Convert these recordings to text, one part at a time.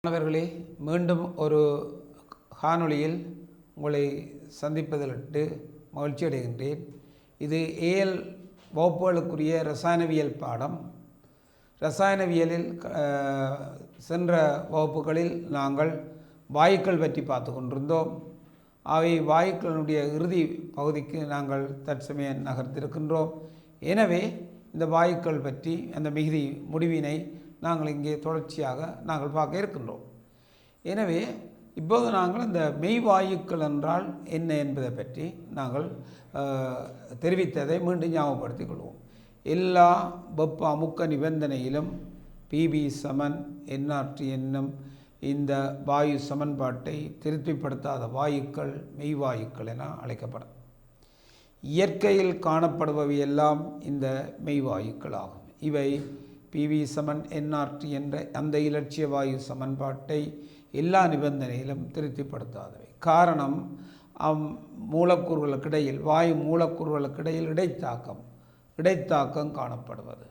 மாணவர்களே, மீண்டும் ஒரு காணொளியில் உங்களை சந்திப்பதிலிட்டு மகிழ்ச்சி அடைகின்றேன். இது ஏஎல் வகுப்புகளுக்குரிய இரசாயனவியல் பாடம். இரசாயனவியலில் சென்ற வகுப்புகளில் நாங்கள் வாயுக்கள் பற்றி பார்த்து கொண்டிருந்தோம். அவை வாயுக்களினுடைய இறுதி பகுதிக்கு நாங்கள் தற்சமயம் நகர்த்திருக்கின்றோம். எனவே இந்த வாயுக்கள் பற்றி அந்த மிகுதி முடிவினை நாங்கள் இங்கே தொடர்ச்சியாக நாங்கள் பார்க்க இருக்கின்றோம். எனவே இப்போது நாங்கள் இந்த மெய்வாயுக்கள் என்றால் என்ன என்பதை பற்றி நாங்கள் தெரிவித்ததை மீண்டும் ஞாபகப்படுத்திக் கொள்வோம். எல்லா வெப்ப அமுக்க நிபந்தனையிலும் பிபி சமன் என்ஆர்டி என்னும் இந்த வாயு சமன்பாட்டை திருப்திப்படுத்தாத வாயுக்கள் மெய்வாயுக்கள் என அழைக்கப்படும். இயற்கையில் காணப்படுபவை எல்லாம் இந்த மெய்வாயுக்கள் ஆகும். இவை பிவி சமன் என்ஆர்டி என்ற அந்த இலட்சிய வாயு சமன்பாட்டை எல்லா நிபந்தனையிலும் திருப்திப்படுத்தாதவை. காரணம், மூலக்கூறுகளுக்கிடையில் வாயு மூலக்கூறுகளுக்கிடையில் இடைத்தாக்கம் காணப்படுவது.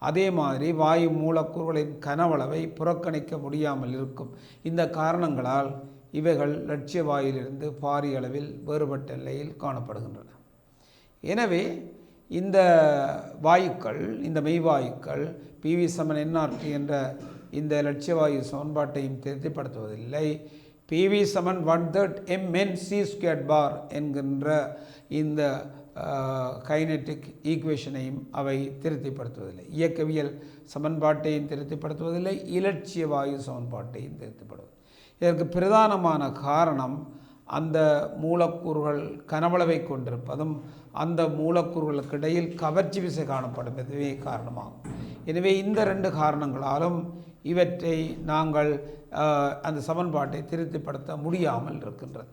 அதே மாதிரி வாயு மூலக்கூறுகளின் கனவளவை புறக்கணிக்க முடியாமல் இருக்கும். இந்த காரணங்களால் இவைகள் இலட்சிய வாயிலிருந்து பாரிய அளவில் வேறுபட்ட எல்லையில் காணப்படுகின்றன. எனவே இந்த வாயுக்கள், இந்த மெய்வாயுக்கள் பிவி சமன் என்ஆர்டி என்ற இந்த இலட்சிய வாயு சமன்பாட்டையும் திருப்திப்படுத்துவதில்லை. பிவி சமன் 1/3 mnc² என்கின்ற இந்த கைனெட்டிக் ஈக்குவேஷனையும் அவை திருப்திப்படுத்துவதில்லை. இயக்கவியல் சமன்பாட்டையும் திருப்திப்படுத்துவதில்லை, இலட்சிய வாயு சமன்பாட்டையும் திருப்திப்படுவது. இதற்கு பிரதானமான காரணம் அந்த மூலக்கூறுகள் கனவளவை கொண்டிருப்பதும் அந்த மூலக்கூறுகளுக்கு இடையில் கவர்ச்சி விசை காணப்படும் இதுவே காரணமாகும். எனவே இந்த ரெண்டு காரணங்களாலும் இவற்றை நாங்கள் அந்த சமன்பாட்டை திருப்திப்படுத்த முடியாமல் இருக்கின்றது.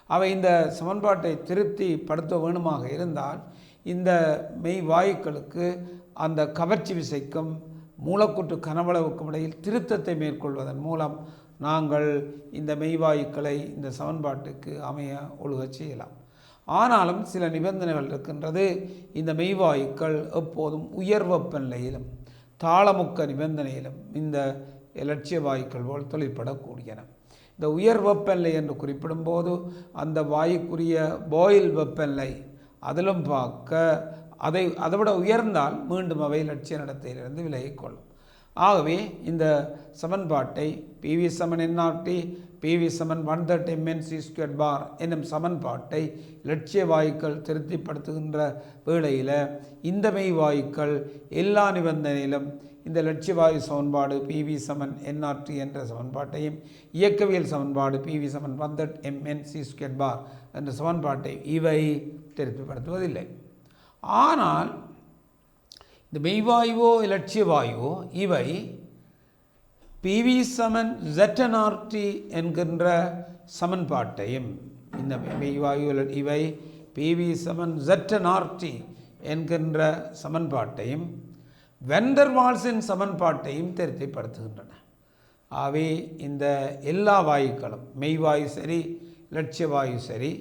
அவை இந்த சமன்பாட்டை திருப்திப்படுத்த வேணுமாக இருந்தால் இந்த மெய்வாயுக்களுக்கு அந்த கவர்ச்சி விசைக்கும் மூலக்கூற்று கனவளவுக்கும் இடையில் திருத்தத்தை மேற்கொள்வதன் மூலம் நாங்கள் இந்த மெய்வாயுக்களை இந்த சமன்பாட்டுக்கு அமைய ஒழுகச் செய்யலாம். ஆனாலும் சில நிபந்தனைகள் இருக்கின்றது. இந்த மெய்வாயுக்கள் எப்போதும் உயர் வெப்பநிலையிலும் தாளமுக்க நிபந்தனையிலும் இந்த இலட்சிய வாயுக்கள் போல் தொழிற்படக்கூடியன. இந்த உயர் வெப்பநிலை என்று குறிப்பிடும்போது அந்த வாயுக்குரிய பாயில் வெப்பநிலை அதிலும் அதை விட உயர்ந்தால் மீண்டும் அவை இலட்சிய நடத்தையிலிருந்து விலகிக்கொள்ளும். ஆகவே இந்த சமன்பாட்டை பிவி சமன் என்ஆர்டி பிவி சமன் 1/3 mnc² என்னும் சமன்பாட்டை இலட்சிய வாயுக்கள் திருப்திப்படுத்துகின்ற வேளையில் இந்த மெய்வாயுக்கள் எல்லா நிபந்தனையிலும் இந்த இலட்சிய வாயு சமன்பாடு பிவி சமன் என்ஆர்டி என்ற சமன்பாட்டையும் இயக்கவியல் சமன்பாடு பிவி சமன் 1/3 mnc² என்ற சமன்பாட்டை இவை திருப்திப்படுத்துவதில்லை. ஆனால் இந்த மெய்வாயுவோ இலட்சிய வாயுவோ இவை பிவி சமன் ZnRT என்கின்ற சமன்பாட்டையும் இந்த மெய்வாயு இவை பிவி சமன் ZnRT என்கின்ற சமன்பாட்டையும் வெண்டர் வால்ஸின் சமன்பாட்டையும் திருப்திப்படுத்துகின்றன. ஆகவே இந்த எல்லா வாயுக்களும் மெய்வாயு சரி இலட்சிய வாயு சரி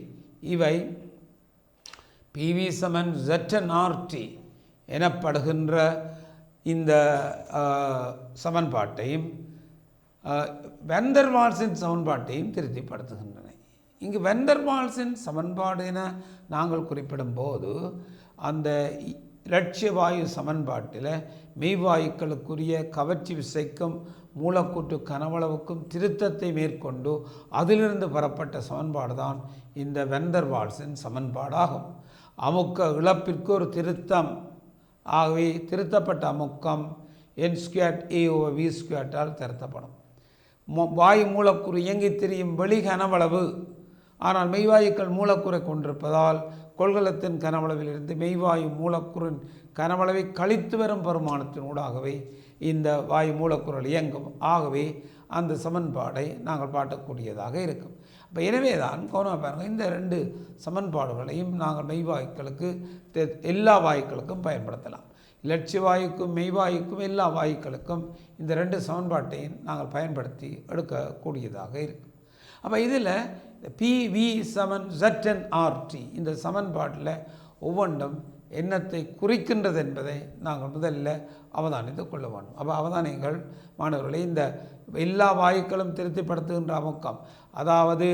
இவை பிவி சமன் ZnRT எனப்படுகின்ற இந்த சமன்பாட்டையும் வெண்டர் வால்ஸின் சமன்பாட்டையும் திருப்திப்படுத்துகின்றன. இங்கு வெண்டர் வால்ஸின் சமன்பாடு என நாங்கள் குறிப்பிடும் போது அந்த இலட்சிய வாயு சமன்பாட்டில் மெய்வாயுக்களுக்குரிய கவர்ச்சி விசைக்கும் மூலக்கூற்று கனவளவுக்கும் திருத்தத்தை மேற்கொண்டு அதிலிருந்து பெறப்பட்ட சமன்பாடு தான் இந்த வெண்டர் வால்ஸின் சமன்பாடாகும். அமுக்க இழப்பிற்கு ஒரு திருத்தம், ஆகவே திருத்தப்பட்ட அமுக்கம் n²a/v² திருத்தப்படும். வாயு மூலக்கூறு இயங்கி திரியும் வெளி கனவளவு, ஆனால் மெய்வாயுக்கள் மூலக்கூறை கொண்டிருப்பதால் கொள்கலத்தின் கனவளவிலிருந்து மெய்வாயு மூலக்கூறின் கனவளவை கழித்து வரும் பரிமாணத்தின் ஊடாகவே இந்த வாயு மூலக்கூறுகள் இயங்கும். ஆகவே அந்த சமன்பாடை நாங்கள் பாட்டக்கூடியதாக இருக்கும். அப்போ எனவே தான் கவனமாக பாருங்கள், இந்த ரெண்டு சமன்பாடுகளையும் நாங்கள் மெய்வாயுக்களுக்கு எல்லா வாயுக்களுக்கும் பயன்படுத்தலாம். இலட்சிய வாயுக்கும் மெய்வாயுக்கும் எல்லா வாயுக்களுக்கும் இந்த ரெண்டு சமன்பாட்டையும் நாங்கள் பயன்படுத்தி எடுக்கக்கூடியதாக இருக்கும். அப்போ இதில் பிவி சமன் ZnRT இந்த சமன்பாட்டில் ஒவ்வொன்றும் என்னத்தை குறிக்கின்றது என்பதை நாங்கள் முதலில் அவதானித்து கொள்ள வேண்டும். அப்போ அவதானியங்கள் மாணவர்களே, இந்த எல்லா வாயுக்களும் திருப்திப்படுத்துகின்ற அமுக்கம், அதாவது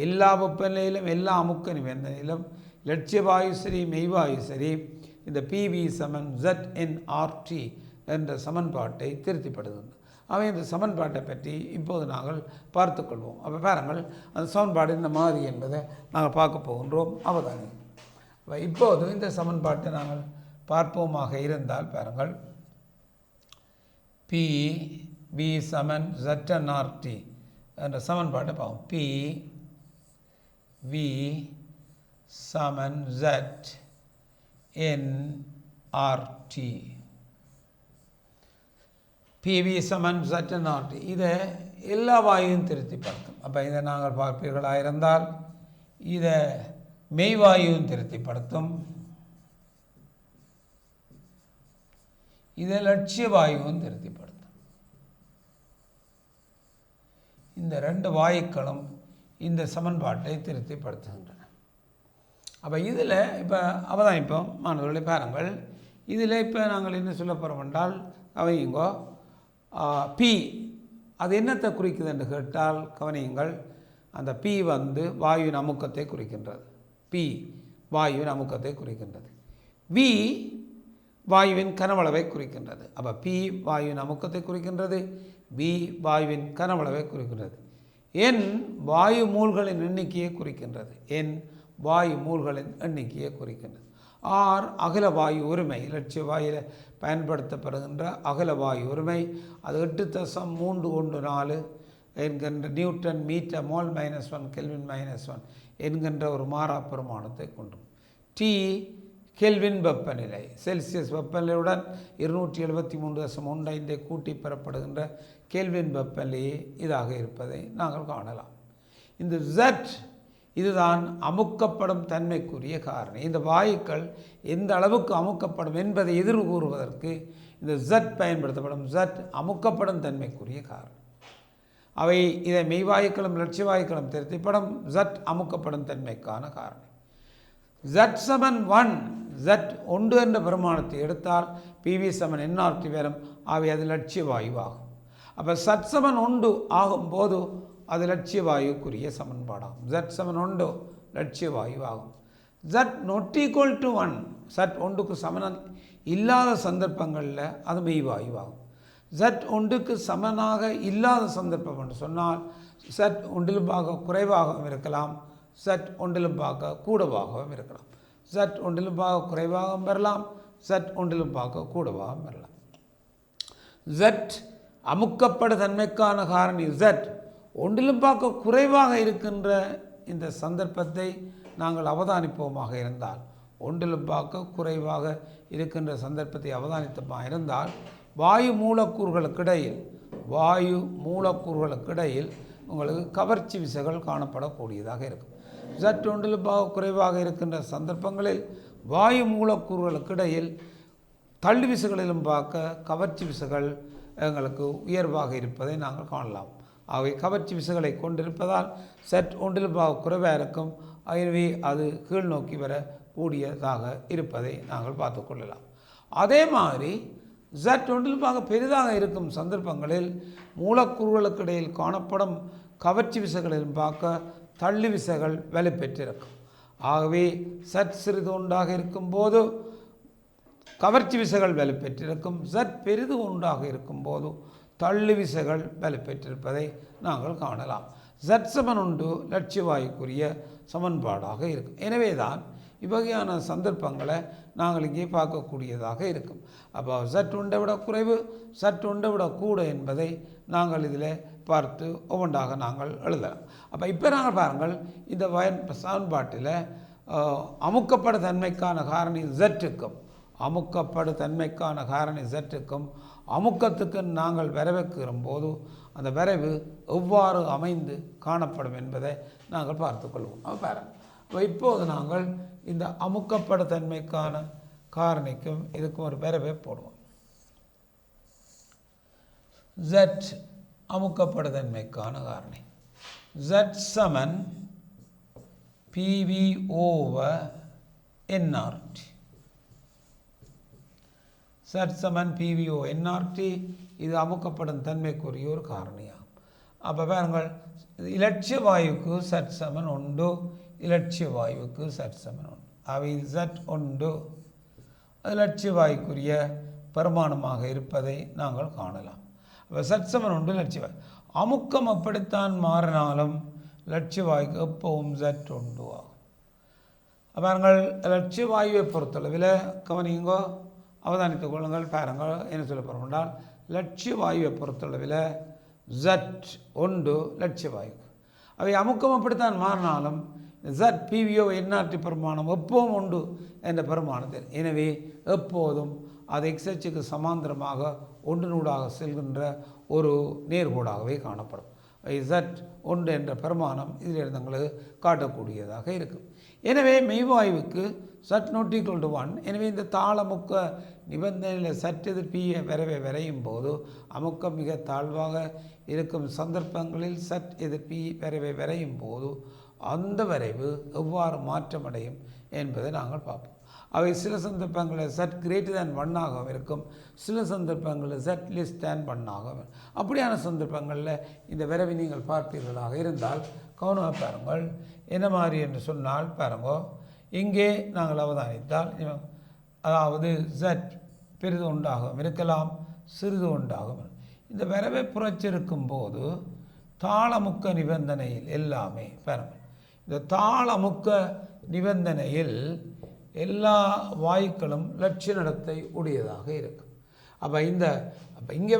எல்லா வெப்பநிலையிலும் எல்லா அமுக்க நிபந்தனையிலும் லட்சிய வாயு சரி மெய்வாயு சரி இந்த PV = ZnRT என்ற சமன்பாட்டை திருப்திப்படுத்துகின்றன. அவை இந்த சமன்பாட்டை பற்றி இப்போது நாங்கள் பார்த்து கொள்வோம். அப்போ பாருங்கள், அந்த சமன்பாடு இந்த மாதிரி என்பதை நாங்கள் பார்க்க போகின்றோம். அவதானி இப்போது இந்த சமன்பாட்டை நாங்கள் பார்ப்போமாக இருந்தால் பாருங்கள், PV = ZnRT என்ற சமன்பாட்டை பார்ப்போம். PV = ZnRT. PV = ZnRT. இதை எல்லா வாயுவும் திருப்திப்படுத்தும். அப்போ இதை நாங்கள் பார்ப்பீர்களாக இருந்தால் இதை மெய்வாயுவும் திருப்திப்படுத்தும், இதை லட்சிய வாயுவும் திருப்திப்படுத்தும். இந்த ரெண்டு வாயுக்களும் இந்த சமன்பாட்டை திருப்திப்படுத்துகின்றன. அப்போ இதில் இப்போ அவதானிப்போம் மாணவர்களை பாருங்கள். இதில் இப்போ நாங்கள் என்ன சொல்ல போகிறோம் என்றால், கவனியுங்கோ, P அது என்னத்தை குறிக்குது என்று கேட்டால் கவனியுங்கள், அந்த P வாயுவின் அமுக்கத்தை குறிக்கின்றது. P வாயுவின் அமுக்கத்தை குறிக்கின்றது. V வாயுவின் கனவளவை குறிக்கின்றது. அப்போ P வாயுவின் அமுக்கத்தை குறிக்கின்றது, V வாயுவின் கனவளவை குறிக்கின்றது. N வாயு மூல்களின் எண்ணிக்கையை குறிக்கின்றது. N வாயு மூல்களின் எண்ணிக்கையை குறிக்கின்றது. R அகல வாயு உரிமை, லட்சிய வாயில் பயன்படுத்தப்படுகின்ற அகல வாயு உரிமை, அது 8.314 என்கின்ற நியூட்டன் மீட்டர் மோல் -1 கெல்வின் -1 என்கின்ற ஒரு மாறா பெருமானத்தை கொண்டு. T கெல்வின் வெப்பநிலை, செல்சியஸ் வெப்பநிலையுடன் 273.15 கூட்டி பெறப்படுகின்ற கெல்வின் வெப்பநிலையே இதாக இருப்பதை நாங்கள் காணலாம். இந்த Z இதுதான் அமுக்கப்படும் தன்மைக்குரிய காரணி. இந்த வாயுக்கள் எந்த அளவுக்கு அமுக்கப்படும் என்பதை எதிர்வு கூறுவதற்கு இந்த Z பயன்படுத்தப்படும். Z அமுக்கப்படும் தன்மைக்குரிய காரணி. அவை இதை மெய்வாயுக்களும் லட்சிய வாயுக்களும் திருப்திப்படும். Z அமுக்கப்படும் தன்மைக்கான காரணி. Z = 1, Z 1 என்ற பெருமானத்தை எடுத்தால் PV = NRT வரும். அவை அது லட்சிய வாயுவாகும். அப்போ Z = 1 ஆகும்போது அது லட்சிய வாயுக்குரிய சமன்பாடாகும். Z = 1 லட்சிய வாயு ஆகும். Z ≠ 1, Z 1க்கு சமன் இல்லாத சந்தர்ப்பங்களில் அது மெய்வாயு ஆகும். Z 1க்கு சமனாக இல்லாத சந்தர்ப்பம் என்று சொன்னால் Z 1 குறைவாகவும் இருக்கலாம், Z 1 கூடவாகவும் இருக்கலாம். Z 1 குறைவாகவும் பெறலாம், Z 1 கூடவாகவும் பெறலாம். Z அமுக்கப்படு தன்மைக்கான காரணி Z 1 குறைவாக இருக்கின்ற இந்த சந்தர்ப்பத்தை நாங்கள் அவதானிப்போமாக இருந்தால், 1 குறைவாக இருக்கின்ற சந்தர்ப்பத்தை அவதானித்தமாக இருந்தால் வாயு மூலக்கூறுகளுக்கிடையில் உங்களுக்கு கவர்ச்சி விசைகள் காணப்படக்கூடியதாக இருக்கும். Z 1 குறைவாக இருக்கின்ற சந்தர்ப்பங்களில் வாயு மூலக்கூறுகளுக்கிடையில் தள்ளு விசைகளிலும் கவர்ச்சி விசைகள் எங்களுக்கு உயர்வாக இருப்பதை நாங்கள் காணலாம். அவை கவர்ச்சி விசைகளை கொண்டிருப்பதால் Z 1 குறைவாக இருக்கும். எனவே அது கீழ் நோக்கி வரக்கூடியதாக இருப்பதை நாங்கள் பார்த்து கொள்ளலாம். அதே மாதிரி Z 1 பெரிதாக இருக்கும் சந்தர்ப்பங்களில் மூலக்கூறுகளுக்கு இடையில் காணப்படும் கவர்ச்சி விசைகளிலும் தள்ளு விசைகள் வலுப்பெற்றிருக்கும். ஆகவே Z சிறிது ஒன்றாக இருக்கும்போது கவர்ச்சி விசைகள் வலுப்பெற்றிருக்கும். Z பெரிது ஒன்றாக இருக்கும்போது தள்ளு விசைகள் வலுப்பெற்றிருப்பதை நாங்கள் காணலாம். Z = 1 லட்சிய வாயுக்குரிய சமன்பாடாக இருக்கும். எனவே தான் இவ்வகையான சந்தர்ப்பங்களை நாங்கள் இங்கே பார்க்கக்கூடியதாக இருக்கும். அப்போ Z 1 விட குறைவு, Z 1 கூட என்பதை நாங்கள் இதில் பார்த்து ஒவ்வொன்றாக நாங்கள் எழுதலாம். அப்போ இப்போ நாங்கள் பாருங்கள், இந்த சமன்பாட்டில் அமுக்கப்படு தன்மைக்கான காரணி Z-க்கும் அமுக்கத்துக்கு நாங்கள் வரைவுக்கிற போது அந்த வரைவு எவ்வாறு அமைந்து காணப்படும் என்பதை நாங்கள் பார்த்து கொள்வோம். பாருங்கள், இப்போது நாங்கள் இந்த அமுக்கப்படு தன்மைக்கான காரணிக்கும் இதுக்கும் ஒரு வரைவை போடுவோம். Z அமுக்கப்படு தன்மைக்கான காரணி Z = PV/NRT. சட் சமன் பிவிஓ என்ஆர்டி. இது அமுக்கப்படும் தன்மைக்குரிய ஒரு காரணியாகும். அப்போ பாருங்கள், இலட்சிய வாயுக்கு சட் சமன் உண்டு, இலட்சிய வாயுவுக்கு சட் சமன் உண்டு. அவை சட் உண்டு அது இலட்சிய வாயுக்குரிய பெருமானமாக இருப்பதை நாங்கள் காணலாம். அப்போ சட் சமன் உண்டு இலட்சிய வாயு. அமுக்கம் அப்படித்தான் மாறினாலும் இலட்சிய வாயுக்கு எப்பவும் சட் உண்டு ஆகும். பாருங்கள், இலட்சிய வாயுவை பொறுத்தளவில் கவனிங்கோ, அவதானித்துக் கொள்ளுங்கள். பாருங்கள் என்ன சொல்ல போகிறோம் என்றால், லட்சிய வாயுவை பொறுத்தளவில் ஜட் உண்டு லட்சிய வாயு. அவை அமுக்கம் அப்படித்தான் மாறினாலும் ஜட் பிவிஓ என்ஆர்டி பெருமானம் எப்பவும் உண்டு என்ற பெருமானத்தில். எனவே எப்போதும் அது எக்ஸ்ஹெச்சுக்கு சமாந்தரமாக ஒன்றினூடாக செல்கின்ற ஒரு நேர்கோடாகவே காணப்படும். ஜட் ஒன்று என்ற பெருமானம் இதிலிருந்து எங்களுக்கு காட்டக்கூடியதாக இருக்கும். எனவே மெய்வாயுவுக்கு சட் நாட் ஈக்குவல் டு 1. எனவே இந்த தாளமுக்க நிபந்தனையில் சட் எதிர்ப்பிய விரைவை விரையும் போது அமுக்கம் மிக தாழ்வாக இருக்கும் சந்தர்ப்பங்களில் சட் எதிர்ப்பி விரைவை விரையும் போது அந்த விரைவு எவ்வாறு மாற்றமடையும் என்பதை நாங்கள் பார்ப்போம். அவை சில சந்தர்ப்பங்களில் சட் கிரேட்டர் தேன் 1 இருக்கும், சில சந்தர்ப்பங்களில் சட் லெஸ் தேன் 1 அப்படியான சந்தர்ப்பங்களில் இந்த விரைவை நீங்கள் பார்ப்பீர்களாக இருந்தால் கவனமாக பாருங்கள். என்ன மாதிரி என்று சொன்னால் பாருங்கோ, இங்கே நாங்கள் அவதானித்தால் அதாவது சட் பெரிது உண்டாகவும் இருக்கலாம், சிறிது உண்டாகும். இந்த விரைவை புறச்சிருக்கும் போது தாளமுக்க நிபந்தனையில் எல்லாமே பாருங்கள், இந்த தாளமுக்க நிபந்தனையில் எல்லா வாயுக்களும் லட்சிய நடத்தை உடையதாக இருக்கும். அப்போ இங்கே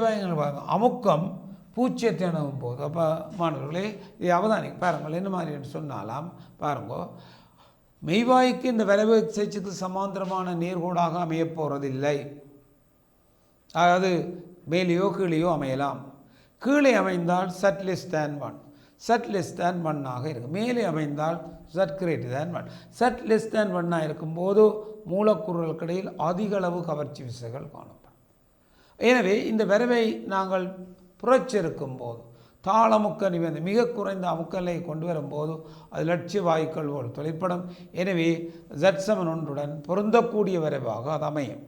அமுக்கம் பூச்சியத்தை அணுகும் போது, அப்போ மாணவர்களே இதை அவதானிக்க பாருங்கள். என்ன மாதிரி என்று சொன்னாலாம் பாருங்கோ, மெய்வாய்க்கு இந்த விரைவு எக்ஸ்ஹெச்சுக்கு சமாந்தரமான நேர்கோடாக அமையப் போகிறதில்லை. அதாவது மேலேயோ கீழேயோ அமையலாம். கீழே அமைந்தால் சட் லெஸ் தேன் 1, சட் லெஸ் தேன் 1 இருக்கும். மேலே அமைந்தால் சட் கிரேட்டர் தேன் 1. சட் லெஸ் தேன் 1 இருக்கும்போது மூலக்கூறுகளுக்கிடையில் அதிக அளவு கவர்ச்சி விசைகள் காணப்படும். எனவே இந்த விரைவை நாங்கள் புறச்சிருக்கும் போது தாளமுக்க நிபந்தனை மிக குறைந்த அமுக்கலை கொண்டு வரும்போது அது லட்சிய வாயுக்கள் போல் தொழிற்படும். எனவே ஜட் சமன் 1 பொருந்தக்கூடிய விரைவாக அது அமையும்.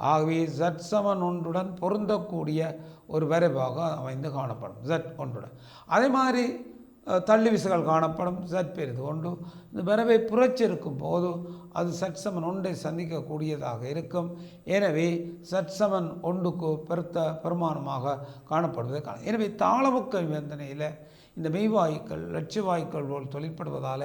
ஆகவே ஜட் சமன் 1 பொருந்தக்கூடிய ஒரு விரைவாக அமைந்து காணப்படும் ஜட் 1. அதே மாதிரி தள்ளி விசைகள் காணப்படும் ஜட் பெரிது 1. இந்த விரைவை புறச்சிருக்கும் போது அது சட் சமன் 1 சந்திக்கக்கூடியதாக இருக்கும். எனவே சட் சமன் 1க்கு பெருமானமாக காணப்படுவதை காணும். எனவே தாளமுக்க நிபந்தனையில் இந்த மெய்வாயுக்கள் லட்சிய வாயுக்கள் போல் தொழிற்படுவதால்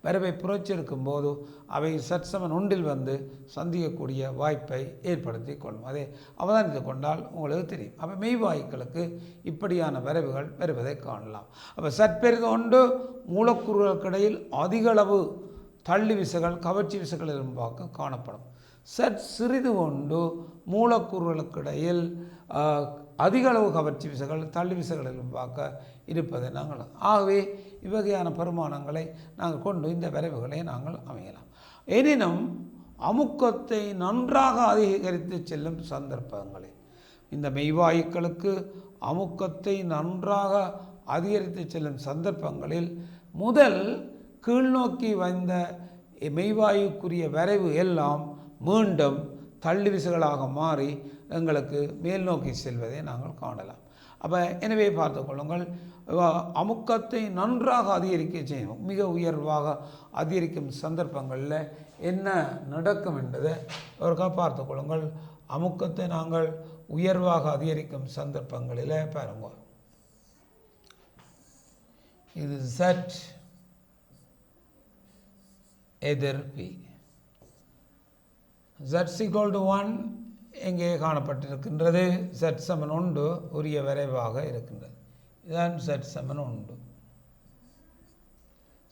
விரைவை புறச்சிருக்கும் போது அவை சட் சமன் 1 வந்து சந்திக்கக்கூடிய வாய்ப்பை ஏற்படுத்தி கொள்ளும். அதை அவதானித்து கொண்டால் உங்களுக்கு தெரியும். அப்போ மெய்வாயுக்களுக்கு இப்படியான விரைவுகள் வருவதை காணலாம். அப்போ சட் பெரிது 1 மூலக்கூறுகளுக்கிடையில் அதிக அளவு தள்ளி விசைகள் கவர்ச்சி விசைகள் இருப்பாக காணப்படும். சட் சிறிது 1 மூலக்கூறுகளுக்கிடையில் அதிக அளவு கவர்ச்சி விசைகள் தள்ளி விசைகளிலும் பார்க்க இருப்பதை நாங்கள் ஆகவே இவ்வகையான பெருமானங்களை நாங்கள் கொண்டு இந்த விரைவுகளை நாங்கள் அமையலாம். எனினும் அமுக்கத்தை நன்றாக அதிகரித்து செல்லும் சந்தர்ப்பங்களில் இந்த மெய்வாயுக்களுக்கு அமுக்கத்தை நன்றாக அதிகரித்து செல்லும் சந்தர்ப்பங்களில் முதல் கீழ்நோக்கி வந்த மெய்வாயுக்குரிய விரைவு எல்லாம் மீண்டும் தள்ளி விசைகளாக மாறி எங்களுக்கு மேல் நோக்கி செல்வதை நாங்கள் காணலாம். அப்போ எனவே பார்த்து கொள்ளுங்கள், அமுக்கத்தை நன்றாக அதிகரிக்க செய்யணும். மிக உயர்வாக அதிகரிக்கும் சந்தர்ப்பங்களில் என்ன நடக்கும் என்பதை ஒருக்கா பார்த்து கொள்ளுங்கள். அமுக்கத்தை நாங்கள் உயர்வாக அதிகரிக்கும் சந்தர்ப்பங்களில் பாருங்க, இது சட் எதிர்ப்பி Z=1 எங்கே காணப்பட்டிருக்கின்றது. Z சமன் 1 உரிய விரைவாக இருக்கின்றது. இதுதான் Z சமன் 1.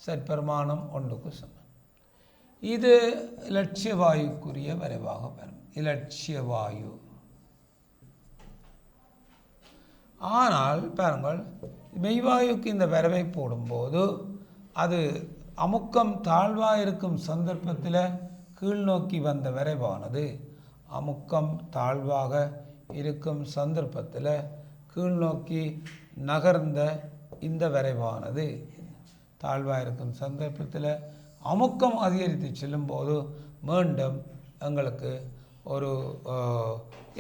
Z பெருமானம் 1க்கு சமன். இது இலட்சிய வாயுக்குரிய விரைவாக பெறும். இலட்சிய வாயு. ஆனால் பாருங்கள், மெய்வாயுக்கு இந்த விரைவை போடும்போது அது அமுக்கம் தாழ்வாக இருக்கும் சந்தர்ப்பத்தில் கீழ்நோக்கி வந்த விரைவானது அமுக்கம் தாழ்வாக இருக்கும் சந்தர்ப்பத்தில் கீழ்நோக்கி நகர்ந்த இந்த விரைவானது தாழ்வாக இருக்கும் சந்தர்ப்பத்தில் அமுக்கம் அதிகரித்து செல்லும்போது மீண்டும் எங்களுக்கு ஒரு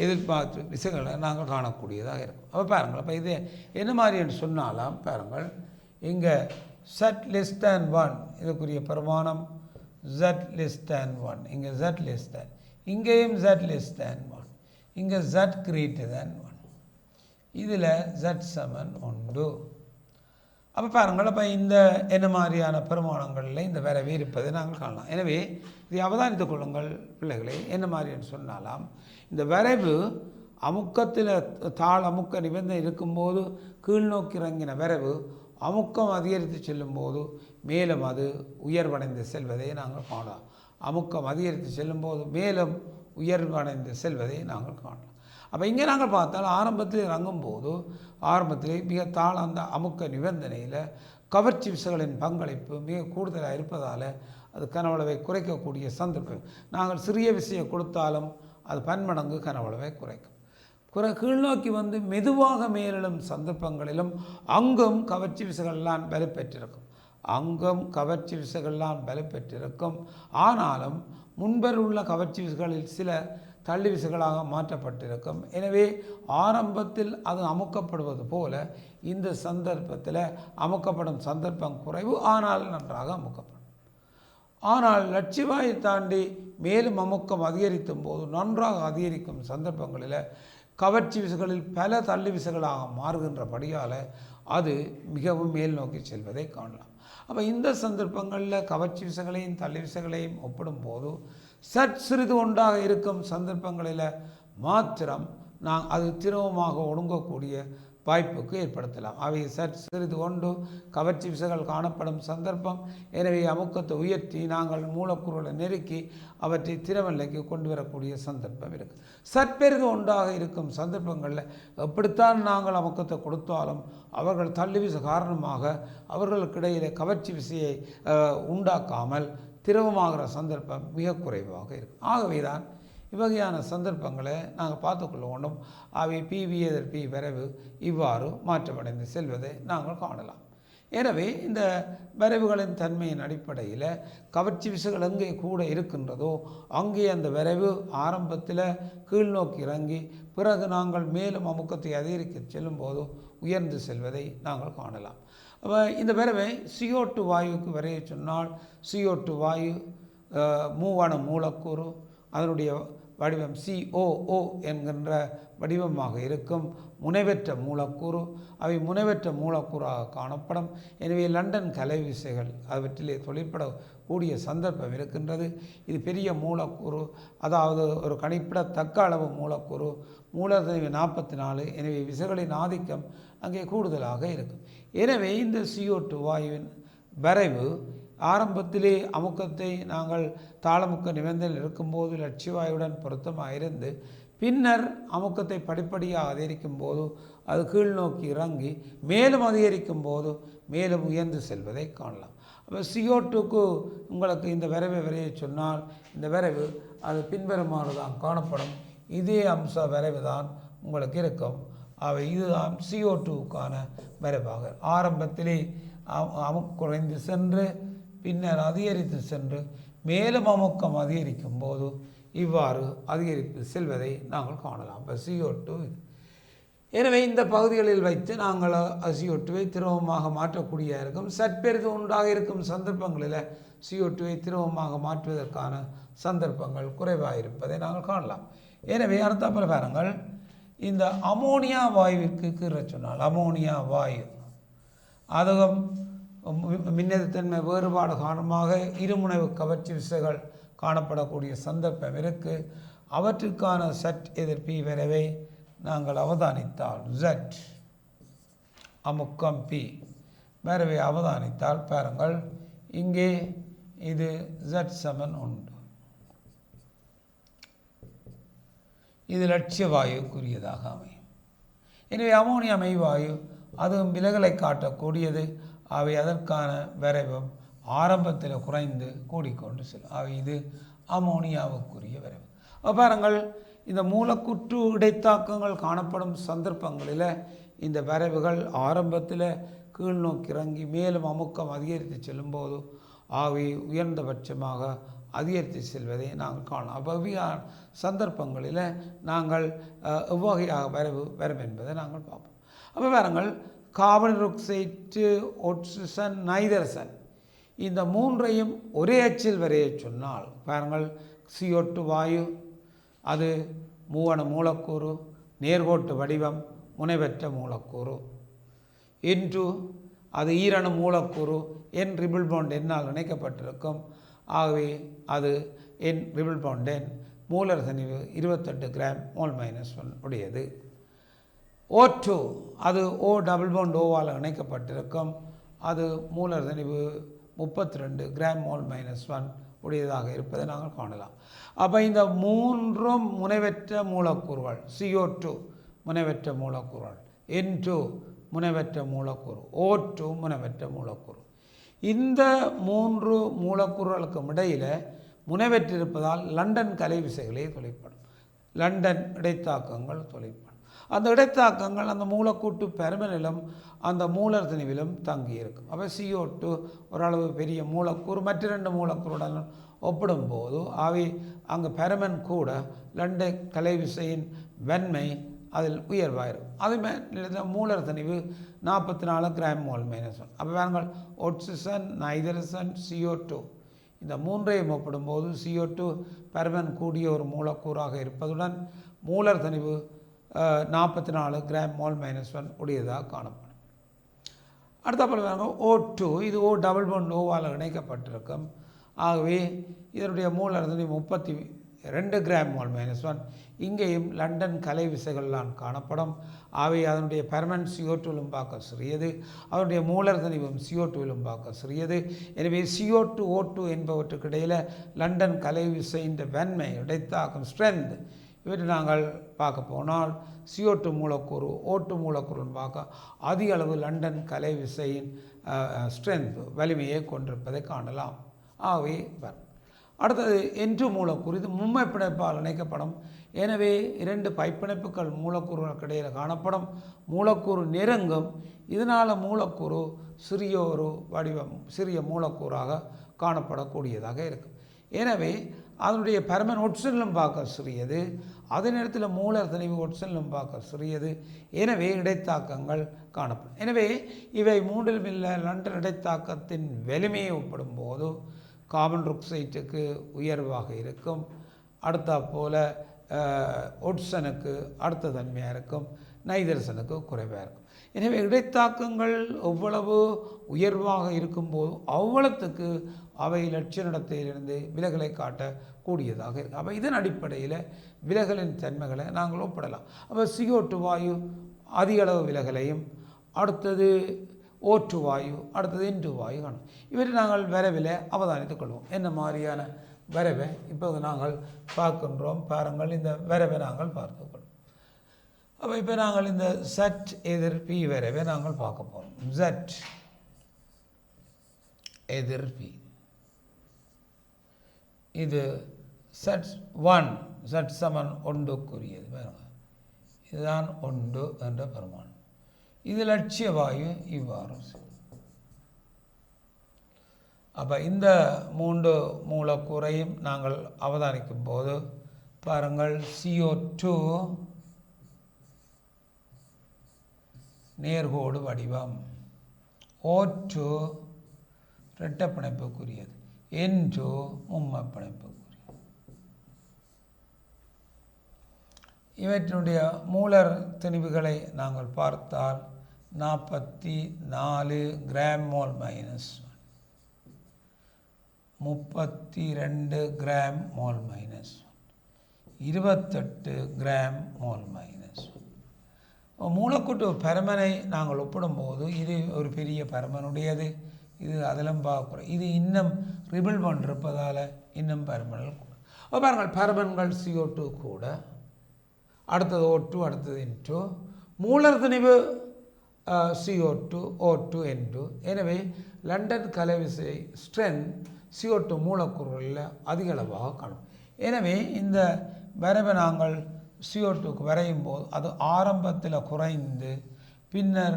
எதிர்பார்ப்பு விசைகளை நாங்கள் காணக்கூடியதாக இருக்கும். அப்போ பாருங்கள், அப்போ இது என்ன மாதிரின்னு சொன்னாலாம் பாருங்கள், இங்கே z<1 இதுக்குரிய பிரமாணம் z<1, இங்கே z<, இங்கேயும் z 1, இங்கே z 1, இதில் z=1. அப்போ பாருங்கள், அப்போ இந்த என்ன மாதிரியான பெருமானங்களில் இந்த வரைவு இருப்பதை நாங்கள் காணலாம். எனவே இதை அவதானித்துக் கொள்ளுங்கள் பிள்ளைகளே. என்ன மாதிரின்னு சொன்னாலாம், இந்த வரைவு அமுக்கத்தில் தாழ் அமுக்க நிபந்தனை இருக்கும்போது கீழ்நோக்கி இறங்கின வரைவு அமுக்கம் அதிகரித்து செல்லும்போது மேலும் அது உயர்வடைந்து செல்வதை நாங்கள் காணலாம். அமுக்கம் அதிகரித்து செல்லும்போது மேலும் உயர்வடைந்து செல்வதை நாங்கள் காணலாம். அப்போ இங்கே நாங்கள் பார்த்தால் ஆரம்பத்தில் இறங்கும்போது ஆரம்பத்திலே மிக தாழ்ந்த அமுக்க நிபந்தனையில் கவர்ச்சி விசைகளின் பங்களிப்பு மிக கூடுதலாக இருப்பதால் அது கனவளவை குறைக்கக்கூடிய சந்தர்ப்பம். நாங்கள் சிறிய விசையை கொடுத்தாலும் அது பன்மடங்கு கனவளவை குறைக்கும். கீழ்நோக்கி வந்து மெதுவாக மேலும் சந்தர்ப்பங்களிலும் அங்கும் கவர்ச்சி விசைகள்லாம் வலுப்பெற்றிருக்கும். கவர்ச்சி விசைகள்லாம் வலுப்பெற்றிருக்கும். ஆனாலும் முன்பர் உள்ள கவர்ச்சி விசைகளில் சில தள்ளி விசைகளாக மாற்றப்பட்டிருக்கும். எனவே ஆரம்பத்தில் அது அமுக்கப்படுவது போல இந்த சந்தர்ப்பத்தில் அமுக்கப்படும் சந்தர்ப்பம் குறைவு, ஆனால் நன்றாக அமுக்கப்படும். ஆனால் லட்சியவாயை தாண்டி மேலும் அமுக்கம் அதிகரிக்கும் போது நன்றாக அதிகரிக்கும் சந்தர்ப்பங்களில் கவர்ச்சி விசைகளில் பல தள்ளி விசைகளாக மாறுகின்றபடியால் அது மிகவும் மேல் நோக்கி செல்வதை காணலாம். அப்போ இந்த சந்தர்ப்பங்களில் கவர்ச்சி விசைகளையும் தள்ளி விசைகளையும் ஒப்பிடும்போது சிறிது ஒன்றாக இருக்கும் சந்தர்ப்பங்களில் மாத்திரம் அது திரவமாக ஒடுங்கக்கூடிய வாய்ப்புக்கு ஏற்படுத்தலாம். அவை சிறிது கொண்டு கவர்ச்சி விசைகள் காணப்படும் சந்தர்ப்பம். எனவே அமுக்கத்தை உயர்த்தி நாங்கள் மூலக்கூறுகளை நெருக்கி அவற்றை திரவ நிலைக்கு கொண்டு வரக்கூடிய சந்தர்ப்பம் இருக்குது. சற்பெரிது ஒன்றாக இருக்கும் சந்தர்ப்பங்களில் எப்படித்தான் நாங்கள் அமுக்கத்தை கொடுத்தாலும் அவர்கள் தள்ளி விசை காரணமாக அவர்களுக்கிடையிலே கவர்ச்சி விசையை உண்டாக்காமல் திரவமாகிற சந்தர்ப்பம் மிக குறைவாக இருக்கும். ஆகவே தான் இவ்வகையான சந்தர்ப்பங்களை நாங்கள் பார்த்துக்கொள்ள வேண்டும். அவை PV வரைவு இவ்வாறு மாற்றமடைந்து செல்வதை நாங்கள் காணலாம். எனவே இந்த வரைவுகளின் தன்மையின் அடிப்படையில் கவர்ச்சி விசைகள் எங்கே கூட இருக்கின்றதோ அங்கே அந்த வரைவு ஆரம்பத்தில் கீழ்நோக்கி இறங்கி பிறகு நாங்கள் மேலும் அமுக்கத்தை அதிகரிக்க செல்லும்போது உயர்ந்து செல்வதை நாங்கள் காணலாம். அப்போ இந்த வரைவை CO2 வாயுவுக்கு வரைய சொன்னால் CO2 வாயு மூவான மூலக்கூறு, அதனுடைய வடிவம் COO என்கின்ற வடிவமாக இருக்கும். முனைவற்ற மூலக்கூறு, அவை முனைவற்ற மூலக்கூறாக காணப்படும். எனவே லண்டன் கலை விசைகள் அவற்றிலே தொழிற்படக்கூடிய சந்தர்ப்பம் இருக்கின்றது. இது பெரிய மூலக்கூறு, அதாவது ஒரு கணிப்பிடத்தக்க அளவு மூலக்கூறு, மூலதனி 44. எனவே விசைகளின் ஆதிக்கம் அங்கே கூடுதலாக இருக்கும். எனவே இந்த CO2 வாயுவின் வரைவு ஆரம்பத்திலே அமுக்கத்தை நாங்கள் தாளமுக்க நிபந்தனையில் இருக்கும்போது லட்சியவாயுடன் பொருத்தமாக இருந்து பின்னர் அமுக்கத்தை படிப்படியாக அதிகரிக்கும் போது அது கீழ்நோக்கி இறங்கி மேலும் அதிகரிக்கும் போது மேலும் உயர்ந்து செல்வதை காணலாம். அப்போ CO2க்கு உங்களுக்கு இந்த வரைவை வரைய சொன்னால் இந்த வரைவு அது பின்வருமாறு தான் காணப்படும். இதே அம்ச வரைவு தான் உங்களுக்கு இருக்கும். அவை இதுதான் CO2க்கான வரைவாக ஆரம்பத்திலே குறைந்து சென்று பின்னர் அதிகரித்து சென்று மேலும் அமுக்கம் அதிகரிக்கும் போது இவ்வாறு அதிகரித்து செல்வதை நாங்கள் காணலாம். இப்போ CO2. எனவே இந்த பகுதிகளில் வைத்து நாங்கள் CO2வை திரவமாக மாற்றக்கூடிய இருக்கும். சற்பெரிது ஒன்றாக இருக்கும் சந்தர்ப்பங்களில் CO2வை திரவமாக மாற்றுவதற்கான சந்தர்ப்பங்கள் குறைவாக இருப்பதை நாங்கள் காணலாம். எனவே அடுத்த பாருங்கள், இந்த அமோனியா வாயுவிற்கு கீழே சொன்னால் அமோனியா வாயு அதுவும் மின்னெதிர்த்தன்மை வேறுபாடு காரணமாக இருமுனைவு கவர்ச்சி விசைகள் காணப்படக்கூடிய சந்தர்ப்பம் இருக்கு. அவற்றுக்கான சட் எதிர்ப்பி வரைவை நாங்கள் அவதானித்தால் Z அமுக்கம் P வரைவை அவதானித்தால் பாருங்கள், இங்கே இது Z=1. இது லட்சிய வாயுக்குரியதாக அமையும். எனவே அமோனியா மெய்வாயு அதுவும் விலகலை காட்டக்கூடியது. அவை அதற்கான வரைவும் ஆரம்பத்தில் குறைந்து கூடிக்கொண்டு செல்லும். அவை இது அமோனியாவுக்குரிய வரைவு. பாருங்கள், இந்த மூலக்கூற்று இடைத்தாக்கங்கள் காணப்படும் சந்தர்ப்பங்களில் இந்த வரைவுகள் ஆரம்பத்தில் கீழ்நோக்கி இறங்கி மேலும் அமுக்கம் அதிகரித்து செல்லும்போது ஆவி உயர்ந்தபட்சமாக அதிகரித்து செல்வதை நாங்கள் காணலாம். அவ்வகையான சந்தர்ப்பங்களில் நாங்கள் எவ்வகையாக வரும் என்பதை நாங்கள் பார்ப்போம். அப்போ பாருங்கள், carbon di oxide, oxygen, nitrogen இந்த மூன்றையும் ஒரே அச்சில் வரைய சொன்னால் பாருங்கள், CO2 வாயு அது மூவண மூலக்கூறு, நேர்கோட்டு வடிவம், முனைவற்ற மூலக்கூறு. இன்று அது ஈரணு மூலக்கூறு, என் ட்ரிபிள் பாண்ட் என்னால் இணைக்கப்பட்டிருக்கும். ஆகவே அது என் ட்ரிபிள் பாண்ட் எண் மூலர் தனிவு 28 கிராம் மோல் -1 உடையது. O2 அது O டபுள் பாண்ட் ஓவால் இணைக்கப்பட்டிருக்கும். அது மூலர் தனிவு 32 கிராம் மோல் -1 உடையதாக இருப்பதை நாங்கள் காணலாம். அப்போ இந்த மூன்றும் முனைவற்ற மூலக்கூறுகள். CO2 முனைவற்ற மூலக்கூறுகள், N2 முனைவற்ற மூலக்கூறு, O2 முனைவற்ற மூலக்கூறு. இந்த மூன்று மூலக்கூறுகளுக்கும் இடையில் முனைவற்றிருப்பதால் லண்டன் கலை விசைகளே தொலைப்படும், லண்டன் இடைத்தாக்கங்கள் தொலைப்படும். அந்த இடைத்தாக்கங்கள் அந்த மூலக்கூட்டு பெருமனிலும் அந்த மூலர் திணிவிலும் தங்கியிருக்கும். அப்போ CO2 ஓரளவு பெரிய மூலக்கூறு, மற்ற 2 மூலக்கூறுடன் ஒப்பிடும்போது அவை அங்கே பெருமன் கூட லண்டன் கலை விசையின் வன்மை அதில் உயர்வாயிருக்கும். அதுமாதிரி மூலர் தனிவு 44 கிராம் மோல் -1. அப்போ பாருங்கள், ஆக்சிஜன், நைட்ரசன், CO2 இந்த மூன்றையும் ஒப்பிடும்போது CO2 பெருமன் கூடிய ஒரு மூலக்கூறாக இருப்பதுடன் மூலர் தனிவு 44 கிராம் மோல் -1 உடையதாக காணப்படும். அடுத்த போல் பாருங்கள், O2 இது O டபுள் பாண்ட் ஓவால் இணைக்கப்பட்டிருக்கும். ஆகவே இதனுடைய மூலர் தனிவு 32 கிராம் மோல் -1. இங்கேயும் லண்டன் கலை விசைகள்லாம் காணப்படும். ஆகவே அதனுடைய பெர்மனன்ட் CO2 பார்க்க சிறியது, அதனுடைய மூலர் தனிவும் CO2 பார்க்க சிறியது. எனவே CO2 O2 என்பவற்றுக்கு இடையில் லண்டன் கலை விசையின் வன்மை, இடைத்தாக்கும், ஸ்ட்ரென்த் இவற்றை நாங்கள் பார்க்க போனால் CO2 மூலக்கூறு O2 மூலக்கூறுன்னு பார்க்க அதிக அளவு லண்டன் கலை விசையின் ஸ்ட்ரென்த், வலிமையை கொண்டிருப்பதை காணலாம். ஆகவே அடுத்தது N2 மூலக்கூறு, இது மும்மை பிணைப்பால் இணைக்கப்படும். எனவே 2 பைப்பிணைப்புகள் மூலக்கூறுகளுக்கு இடையில் காணப்படும். மூலக்கூறு நெருங்கும். இதனால் மூலக்கூறு சிறிய ஒரு வடிவம், சிறிய மூலக்கூறாக காணப்படக்கூடியதாக இருக்கும். எனவே அதனுடைய பெர்மன் ஒட்சனிலும் பார்க்க சிறியது, அதே நேரத்தில் மூலர் தனிவு ஒட்சனிலும் பார்க்க சிறியது. எனவே இடைத்தாக்கங்கள் காணப்படும். எனவே இவை மூன்றிலும் உள்ள லண்டன் இடைத்தாக்கத்தின் வலிமையை ஒப்பிடும் போது கார்பன் டை ஆக்சைடுக்கு உயர்வாக இருக்கும். அடுத்த போல் ஒட்சனுக்கு அடுத்த தன்மையாக இருக்கும், நைட்ரசனுக்கு குறைவாக இருக்கும். எனவே இடைத்தாக்கங்கள் எவ்வளவு உயர்வாக இருக்கும்போது அவ்வளத்துக்கு அவை லட்சிய நடத்தையிலிருந்து விலகலை காட்டக்கூடியதாக இருக்கும். அப்போ இதன் அடிப்படையில் விலகலின் தன்மைகளை நாங்கள் ஒப்பிடலாம். அப்போ CO2 வாயு அதிக அளவு விலகலையும், அடுத்தது O2 வாயு, அடுத்தது N2 வாயு காணும். இவற்றை நாங்கள் விரைவில் அவதானித்துக் கொள்வோம். என்ன மாதிரியான விரைவை இப்போது நாங்கள் பார்க்கின்றோம். பாருங்கள், இந்த விரைவை நாங்கள் பார்த்துக்கொள்வோம். அப்போ இப்போ நாங்கள் இந்த Z எதிர் P விரைவை நாங்கள் பார்க்க போகிறோம். Z எதிர் P, இது Z1, Z சமன் 1க்குரியது. பாருங்கள், இதுதான் 1 என்ற பெருமானம். இது லட்சிய வாயு இவ்வாறு. அப்போ இந்த 3 மூலக்கூறையும் நாங்கள் அவதானிக்கும் போது பாருங்கள், CO2 நேர்கோடு வடிவம், O2 இரட்டை பிணைப்புக்குரியது, N2 மும்மை பிணைப்புக்குரியது. இவற்றினுடைய மூலர் திணிவுகளை நாங்கள் பார்த்தால் 44 gram mole -1, 32 gram mole -1, 28 gram mole -1. மூலக்கூட்டு பெருமனை நாங்கள் ஒப்பிடும்போது இது ஒரு பெரிய பெருமனுடையது, இது அதிலும் பார்க்குறோம். இது இன்னும் ரிபிள் பண்ணிருப்பதால் இன்னும் பெருமன்கள் கூட. பாருங்கள், பெருமன்கள் CO2 கூட, அடுத்தது O2, அடுத்தது N2, மூலர் திணிவு CO2, O2, N2. எனவே லண்டன் கலைவிசை ஸ்ட்ரென்த் CO2 மூலக்கூறுகளில் அதிக அளவாக காணும். எனவே இந்த வரைவை நாங்கள் CO2க்கு வரையும் போது அது ஆரம்பத்தில் குறைந்து பின்னர்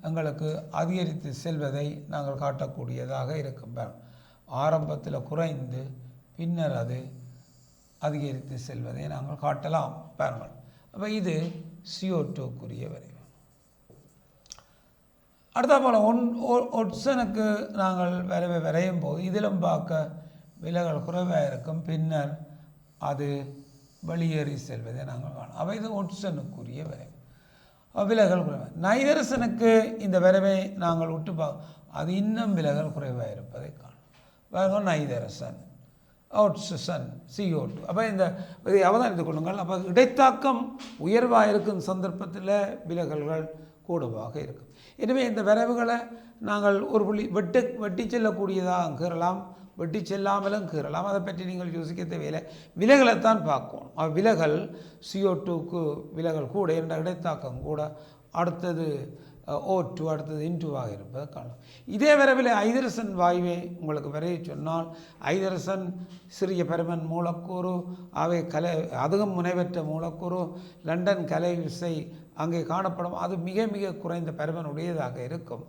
எங்களுக்கு அதிகரித்து செல்வதை நாங்கள் காட்டக்கூடியதாக இருக்கும். ஆரம்பத்தில் குறைந்து பின்னர் அது அதிகரித்து செல்வதை நாங்கள் காட்டலாம் பாருங்கள். அப்போ இது CO2க்குரிய வரைவு. அடுத்த போல் ஒட்சனுக்கு நாங்கள் வரையும் போது இதிலும் பார்க்க விலகல் குறைவாக இருக்கும், பின்னர் அது வெளியேறி செல்வதை நாங்கள் காணலாம். அப்போ இது ஒட்சனுக்குரிய வரைவு, விலகல் குறைவாக. நைதரசனுக்கு இந்த வரைவை நாங்கள் விட்டு அது இன்னும் விலகல் குறைவாக இருப்பதை காணும். நைதரசன், ஒட்சன், CO2. அப்போ இதை அவதானித்துக் கொள்ளுங்கள். அப்போ இடைத்தாக்கம் உயர்வாக இருக்கும் சந்தர்ப்பத்தில் விலகல்கள் கூடுவாக இருக்கும். எனவே இந்த வரைவுகளை நாங்கள் ஒரு புள்ளி வெட்டி செல்லக்கூடியதாக கீறலாம், வெட்டி செல்லாமலும் கீறலாம். அதை பற்றி நீங்கள் யோசிக்க தேவையில்லை, விலகலைத்தான் பார்க்கணும். விலகல் CO2க்கு விலகல் கூட, என்ற இடைத்தாக்கம் கூட, அடுத்தது O2, அடுத்தது N2ஆக இருப்பதை காணலாம். இதே வரைவில் ஐதரசன் வாயுவை உங்களுக்கு வரைய சொன்னால், ஐதரசன் சிறிய பருமன் மூலக்கூறு, அவை அதிகம் முனைவற்ற மூலக்கூறு, லண்டன் கலை விசை அங்கே காணப்படும். அது மிக மிக குறைந்த பருமன் உடையதாக இருக்கும்.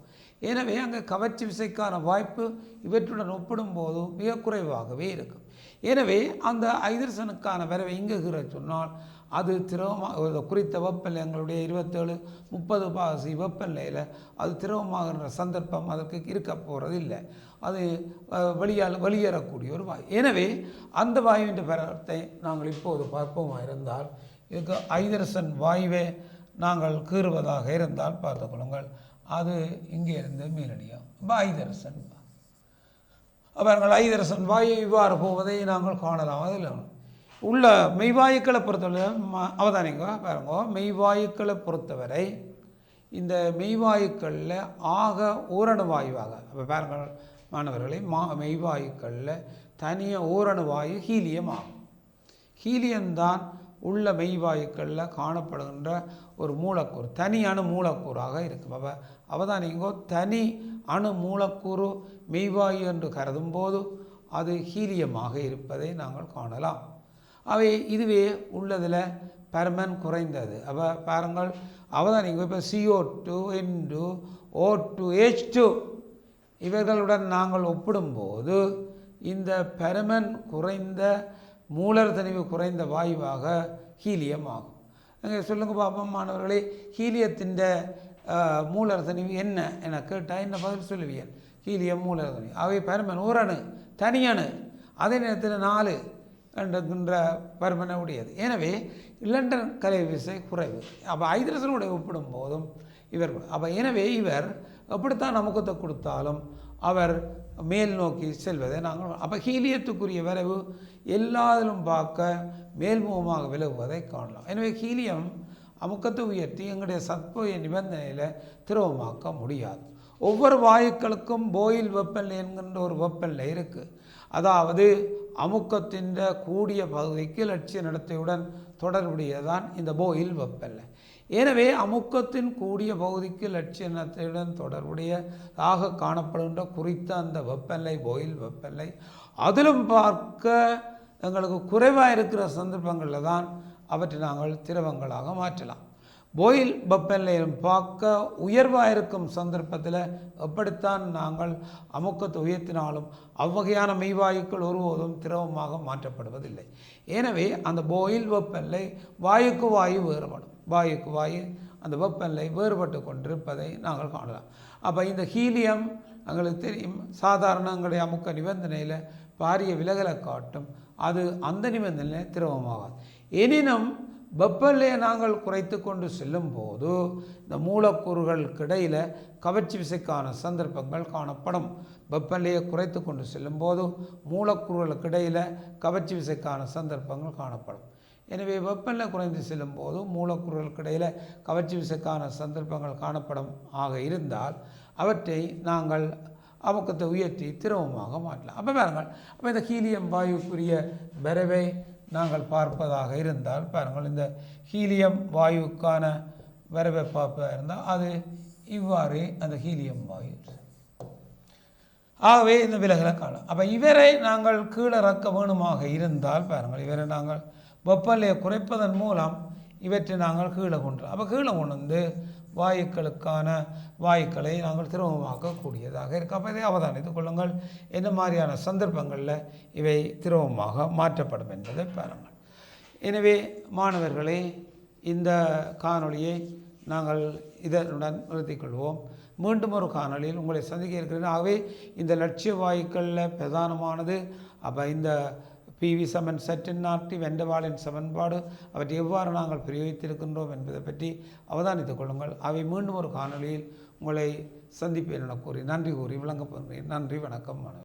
எனவே அங்கே கவர்ச்சி விசைக்கான வாய்ப்பு இவற்றுடன் ஒப்பிடும்போது மிக குறைவாகவே இருக்கும். எனவே அந்த ஐதரசனுக்கான வரைவை இங்கே சொன்னால் அது திரவமாக குறித்த வெப்பநிலை எங்களுடைய 27-30 வெப்பநிலையில் அது திரவமாகின்ற சந்தர்ப்பம் அதற்கு இருக்க போகிறது இல்லை. அது வெளியேறக்கூடிய ஒரு வாயு. எனவே அந்த வாயுவின் பரத்தை நாங்கள் இப்போது பார்ப்போமா இருந்தால், இதுக்கு ஐதரசன் வாயுவை நாங்கள் கீறுவதாக இருந்தால் பார்த்து கொள்ளுங்கள். அது இங்கே இருந்து மேலடியாக ஐதரசன். அப்போ நாங்கள் ஐதரசன் வாயு இவ்வாறு போவதை நாங்கள் காணலாம். அதில் உள்ள மெய்வாயுக்களை பொறுத்தவரை அவதானிங்க பாருங்க. மெய்வாயுக்களை பொறுத்தவரை இந்த மெய்வாயுக்களில் ஆக ஓரணு வாயுவாக, அப்போ பாருங்கள் மாணவர்களை, மெய்வாயுக்களில் தனியாக ஓரணு வாயு ஹீலியம் ஆகும். ஹீலியம்தான் உள்ள மெய்வாயுக்களில் காணப்படுகின்ற ஒரு மூலக்கூறு, தனி அணு மூலக்கூறாக இருக்கும். அப்போ அவதானிங்கோ, தனி அணு மூலக்கூறு மெய்வாயு என்று கருதும் போது அது ஹீலியமாக இருப்பதை நாங்கள் காணலாம். அவை இதுவே உள்ளதில் பருமன் குறைந்தது. அப்போ பாருங்கள் அவதானிங்க, இப்போ CO2, N2, O2, H2 இவர்களுடன் நாங்கள் ஒப்பிடும்போது இந்த பருமன் குறைந்த மூலர் தனிவு குறைந்த வாயுவாக ஹீலியம் ஆகும். அங்கே சொல்லுங்கள் பாப்போம் மாணவர்களே, ஹீலியத்தின் மூலர் தனிவு என்ன என கேட்டால் என்ன பதில் சொல்லுவீர்கள்? ஹீலியம் மூலர் தனிவு அவை பருமன் ஓரணு தனியணு, அதே நேரத்தில் 4 என்கின்ற பருமனை உடையது. எனவே லண்டன் கலை விசை குறைவு. அப்போ ஐதரசனுடைய ஒப்பிடும் போதும் இவர் அப்போ எனவே இவர் எப்படித்தான் அமுக்கத்தை கொடுத்தாலும் அவர் மேல் நோக்கி செல்வதை நாங்கள் அப்போ ஹீலியத்துக்குரிய வரைவு எல்லாத்திலும் பார்க்க மேல்முகமாக விலகுவதை காணலாம். எனவே ஹீலியம் அமுக்கத்தை உயர்த்தி எங்களுடைய சத்போய நிபந்தனையில் திரவமாக்க முடியாது. ஒவ்வொரு வாயுக்களுக்கும் போயில் வெப்பநிலை என்கின்ற ஒரு வெப்பநிலை இருக்குது. அதாவது அமுக்கத்தின் கூடிய பகுதிக்கு லட்சிய நடத்தையுடன் தொடர்புடையதான் இந்த போயில் வெப்பநிலை. எனவே அமுக்கத்தின் கூடிய பகுதிக்கு லட்சிய நடத்தையுடன் தொடர்புடையதாக காணப்படுகின்ற குறித்த அந்த வெப்பநிலை போயில் வெப்பநிலை. அதிலும் பார்க்க எங்களுக்கு குறைவாக இருக்கிற சந்தர்ப்பங்களில் தான் அவற்றை நாங்கள் திரவங்களாக மாற்றலாம். போயில் வெப்பநிலையிலும் பார்க்க உயர்வாக இருக்கும் சந்தர்ப்பத்தில் எப்படித்தான் நாங்கள் அமுக்கத்தை உயர்த்தினாலும் அவ்வகையான மெய்வாயுக்கள் ஒருபோதும் திரவமாக மாற்றப்படுவதில்லை. எனவே அந்த போயில் வெப்பநிலை வாயுக்கு வாயு வேறுபடும், வாயுக்கு வாயு அந்த வெப்பநிலை வேறுபட்டு கொண்டிருப்பதை நாங்கள் காணலாம். அப்போ இந்த ஹீலியம் எங்களுக்கு தெரியும், சாதாரண எங்களுடைய அமுக்க நிபந்தனையில் பாரிய விலகலை காட்டும். அது அந்த நிபந்தனையில் திரவமாகாது. எனினும் வெப்பநிலையை நாங்கள் குறைத்து கொண்டு செல்லும் போது இந்த மூலக்கூறுகளுக்கு இடையில் கவர்ச்சி விசைக்கான சந்தர்ப்பங்கள் காணப்படும். வெப்பநிலையை குறைத்து கொண்டு செல்லும் போது மூலக்கூறுகளுக்கு இடையில் கவர்ச்சி விசைக்கான சந்தர்ப்பங்கள் காணப்படும். எனவே வெப்பநிலை குறைந்து செல்லும் போது மூலக்கூறுகளுக்கு இடையில் கவர்ச்சி விசைக்கான சந்தர்ப்பங்கள் காணப்படும் ஆக இருந்தால் அவற்றை நாங்கள் அமுக்கத்தை உயர்த்தி திரவமாக மாற்றலாம். அப்போ பாருங்கள், அப்போ இந்த ஹீலியம் வாயுக்குரிய விரைவை நாங்கள் பார்ப்பதாக இருந்தால் பாருங்கள், இந்த ஹீலியம் வாயுக்கான விரைவை பார்ப்பதாக இருந்தால் அது இவ்வாறு அந்த ஹீலியம் வாயு. ஆகவே இந்த விலகலை காணலாம். அப்போ இவரை நாங்கள் கீழே இறக்க வேணுமாக இருந்தால் பாருங்கள், இவரை நாங்கள் வெப்பநிலையை குறைப்பதன் மூலம் இவற்றை நாங்கள் கீழே கொண்டு அப்போ கீழே கொண்டு வந்து வாயுக்களை நாங்கள் திரவமாக்கக்கூடியதாக இருக்கும். அப்போ இதை அவதானித்துக் கொள்ளுங்கள். என்ன மாதிரியான சந்தர்ப்பங்களில் இவை திரவமாக மாற்றப்படும் என்பதை பாருங்கள். எனவே மாணவர்களே, இந்த காணொளியை நாங்கள் இதனுடன் நிறுத்திக்கொள்வோம். மீண்டும் ஒரு காணொளியில் உங்களை சந்திக்க இருக்கிறேன். ஆகவே இந்த லட்சிய வாயுக்களில் பிரதானமானது அப்போ இந்த பிவி சமன் சட்டென்னாட்டி வெண்டவாளின் சமன்பாடு அவற்றை எவ்வாறு நாங்கள் பிரயோகித்திருக்கின்றோம் என்பதை பற்றி அவதானித்துக் கொள்ளுங்கள். அவை மீண்டும் ஒரு காணொளியில் உங்களை சந்திப்பேன் என கூறி நன்றி கூறி விளங்கப்படுகிறேன். நன்றி, வணக்கம்.